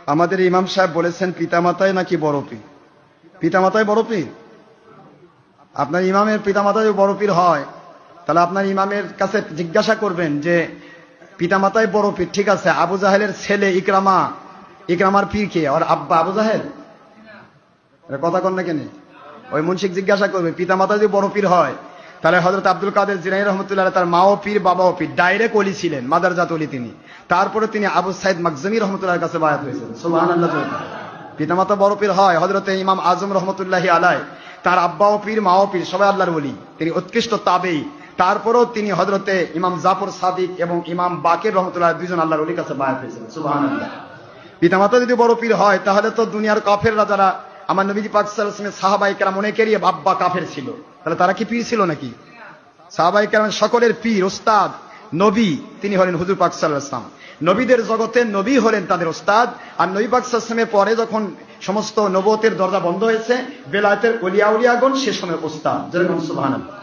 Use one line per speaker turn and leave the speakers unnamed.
আমাদের ইমাম সাহেব বলেছেন পিতামাতাই নাকি বড় পীর। পিতামাতাই বড় পীর? আপনার ইমামের পিতামাতাই বড় পীর হয়, তাহলে আপনার ইমামের কাছে জিজ্ঞাসা করবেন যে পিতামাতাই বড় পীর, ঠিক আছে, আবু জাহেলের ছেলে ইকরামার পীর কে? আর আব্বা আবু জাহেল? কথা কন না কেন? ওই মুন্সিক জিজ্ঞাসা করবে পিতামাতা যদি বড় পীর হয়, তাহলে হযরত আব্দুল কাদের জিলানী রহমতুল্লাহ তার মাও পীর বাবাও পীর, ডাইরেক্ট ওলি ছিলেন, মাদারজাত ওলি তিনি। তারপরে তিনি আবু সাইদ মাকজুমি রহমতুল্লাহর কাছে বায়াত হয়েছেন। সুবহানাল্লাহ। পিতামাতা বড় পীর হয়। হযরত ইমাম আজম রহমতুল্লাহি আলাইহি তার আব্বাও পীর মাও পীর, সবাই আল্লাহর ওলি, তিনি উৎকৃষ্ট তাবেঈ। তারপরেও তিনি হযরতে ইমাম জাফর সাদিক এবং ইমাম বাকির রহমতুল্লাহ দুইজন আল্লাহর ওলির কাছে বায়াত হয়েছেন। সুবহানাল্লাহ। পিতামাতা যদি বড় পীর হয়, তাহলে তো দুনিয়ার কাফেররা যারা আমার নবীজি পাক সাল্লাল্লাহু আলাইহি ওয়াসাল্লাম সাহাবায়ে কেরাম অনেকেরই আব্বা কাফের ছিল, তাহলে তারা কি পীর ছিল নাকি? সাহাবায়ে কেরাম সকলের পীর ওস্তাদ নবী তিনি হলেন হুজুর পাক সাল্লাল্লাহু আলাইহি ওয়াসাল্লাম। নবীদের জগতে নবী হলেন তাদের ওস্তাদ। আর নবী পাক সাল্লাল্লাহু আলাইহি ওয়াসাল্লামের পরে যখন সমস্ত নবুয়তের দরজা বন্ধ হয়েছে, বেলায়েতের ওলিয়া উলিয়াগণ সে সময় ওস্তাদ। যেরকম সুবহানাল্লাহ।